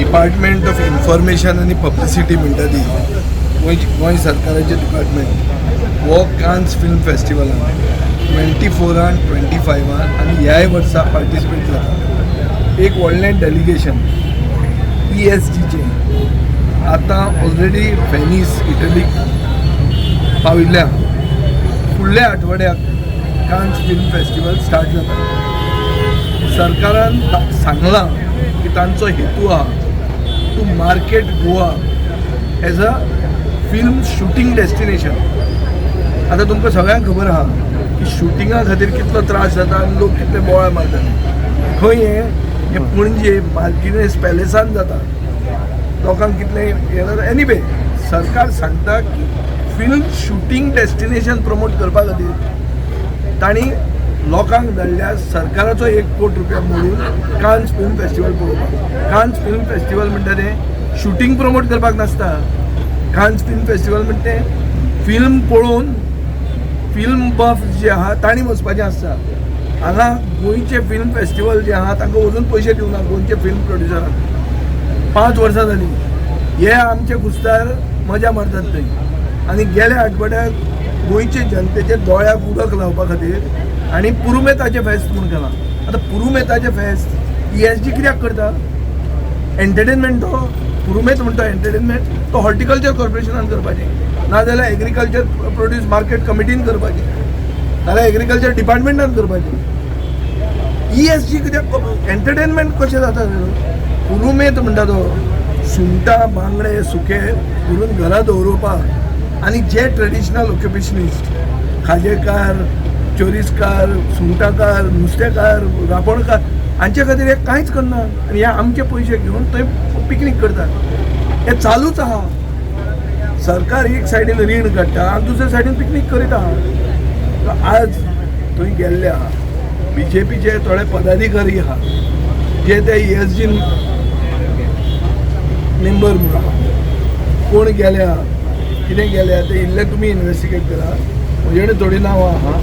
Department of information आनी publicity म्हणटा ती गोंय सरकाराचें डिपार्टमेंट वो कान्स फिल्म फेस्टिवलान 24 and 25 आनी ह्याय वर्सा पार्टिसिपेट जाता एक व्हडलें डेलिगेशन ESGचें आतां ऑलरेडी वेनीस इटलीक पाविल्ल्या फुडल्या आठवड्याक कान्स फिल्म फेस्टिवल स्टार्ट जाता सरकारान सांगलां की तांचो हेतू आहा to market Goa as a film shooting destination. आतां तुमकां सगळ्यांक खबर आहा की शुटिंगा खातीर कितलो त्रास जाता आनी लोक कितले बोवाळ मारतात. खंय हे पणजे मार्किनेस पॅलेसान जाता लोकांक कितले एनीवे सरकार सांगता की फिल्म शूटिंग डेस्टिनेशन प्रमोट करपा खातीर तांणी लोकांक धाडल्या सरकाराचो 1 कोटी रुपया मोडून कान्स फिल्म फेस्टिवल पळोवपाक. कान्स फिल्म फेस्टिवल म्हणटा तें शूटिंग प्रमोट करपाक नासता. कान्स फिल्म फेस्टिवल म्हणटा तें फिल्म पळोवन फिल्म बफ जे आहा तांणी वचपाचें आसता. हांगा गोंयचे फिल्म फेस्टिवल जे आहा तांकां वचून पयशे दिवना गोंयचे फिल्म प्रोड्युसरांक. 5 वर्सां जालीं हे आमचे कुस्तार मजा मारतात थंय आनी गेल्या आठवड्याक गोंयचे जनतेचे दोळ्याक उदक लावपा खातीर आनी पुरुमेताचें फेस्त म्हूण केलां. आतां पुरुमेताचें फेस्त ESG कित्याक करता? एंटरटेनमेंट तो पुरुमेत म्हणटा एंटरटेनमेंट तो हॉर्टिकल्चर कॉर्पोरेशनान करपाचें नाजाल्यार एग्रीकल्चर प्रोड्यूस मार्केट कमिटीन करपाचें नाजाल्यार एग्रीकल्चर डिपार्टमेंटान करपाचें. ESG कित्याक एंटरटेनमेंट कशें जाता? पुरुमेत म्हणटा तो सुंगटां बांगडे सुके करून घरा दवरपाक आनी जे ट्रेडिशनल ऑक्युपेशनिस्ट खाजेकार चोरीसकार सुंगटाकार नुस्तेकार रापणकार हांचे खातीर हे कांयच करना आनी हे आमचे पयशे घेवन थंय पिकनीक करतात. हे चालूच आहा. सरकार एक सायडीन रीण काडटा आनी दुसरे सायडीन पिकनीक करीत आहा. आज थंय गेल्ले आहा BJPचे थोडे पदाधिकारी आहा जे ते ESG मेंबर म्हणून आहा. कोण गेल्या कितें गेल्या ते इल्ले तुमी इन्वेस्टिगेट करा. म्हजे कडेन थोडी नांवां आहा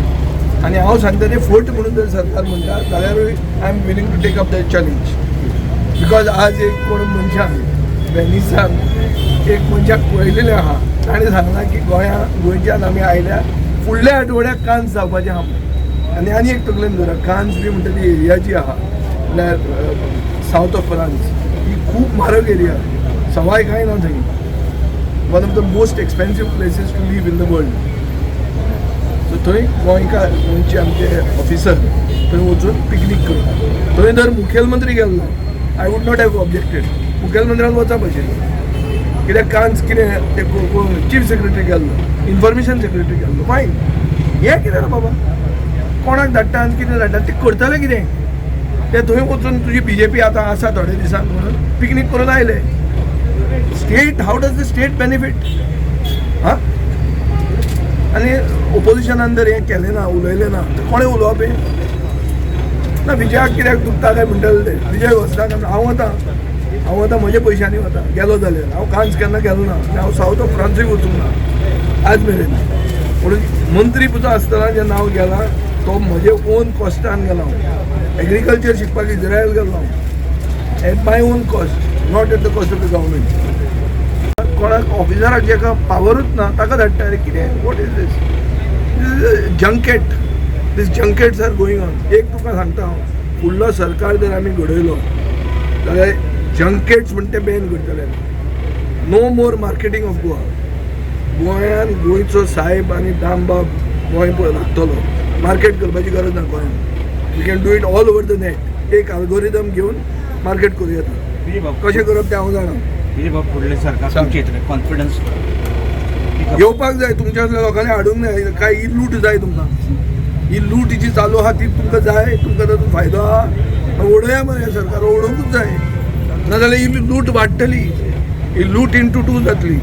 आनी हांव सांगता ते फट म्हणून जर सरकार म्हणटा जाल्यारूय I am willing to take up the challenge. Because आज एक कोण मनशान वेनिसान एक मनशाक पळयलेलें आहा ताणें सांगलां की गोंयच्यान आमी आयल्या फुडल्या आठवड्याक कान्स जावपाचें आहा आनी एक तकलेन दवरा कान्स बी म्हणटा ती एरिया जी आहा म्हळ्यार सावथ ऑफ फ्रांस ही खूब म्हारग एरिया सवाय कांय ना थंय. One of the most expensive places to live in the world. So थंय गोंयचे आमचे ऑफिसर थंय वचून पिकनीक करता. थंय जर मुखेलमंत्री गेल्लो I would not have objected. मुखेलमंत्र्यान वचप अशें कित्याक कान्स कितें ते चीफ सेक्रेटरी गेल्लो इन्फॉर्मेशन सेक्रेटरी गेल्लो फायन. हें कितें रे बाबा कोणाक धाडटा आनी कितें धाडटा ते करतले कितें ते थंय वचून तुजी BJP आतां आसा थोडे दिसांक म्हणून पिकनीक करून आयले. State how does the state benefit? हां आनी ओपोजिशनान जर हें केलें ना उलयलें ना तर कोणें उलोवप हें ना? विजयाक कित्याक दुखता काय म्हणटले ते विजय वचना काय? हांव वता म्हज्या पयशांनी वता गेलो जाल्यार. हांव कान्स केन्ना गेलो ना आनी हांव सावथ ऑफ फ्रांसूय वचूंक ना आज मेरेन. म्हणून मंत्री पुजो आसतना जेन्ना हांव गेलां तो म्हजे ओन कॉस्टान गेलो. हांव एग्रीकल्चर शिकपाक इज्रायल गेलो हांव at my own cost not at the cost of the government. कोणाक ऑफिसराक जेका पावरूच ना ताका धाडटा रे कितें? What is this junket? This junkets are going on. एक तुका सांगता हांव फुडलो सरकार जर आमी घडयलो जाल्यार जंकेट्स म्हणटा ते बॅन करतले. No more marketing of Goa. गोंयान गोंयचो साहेब आनी दामबाब गोंय लागतलो. मार्केट करपाची गरज ना गोंयान. We can do it all over the net. एक अल्गोरिदम घेवन मार्केट करूं येता. कशें करप तें हांव जाणा. फुडले सरकार कॉन्फिडन्स येवपाक जाय तुमच्या लोकांनी हाडूंक जाय. काय ही लूट जाय तुमकां? ही लूट जी चालू आहा ती तुमकां जाय? तुमकां तातूंत फायदो आहा? ओडया मरे सरकार ओडोवंकूच जाय नाजाल्यार ही लूट वाडटली. ही लूट इंटू 2 जातली.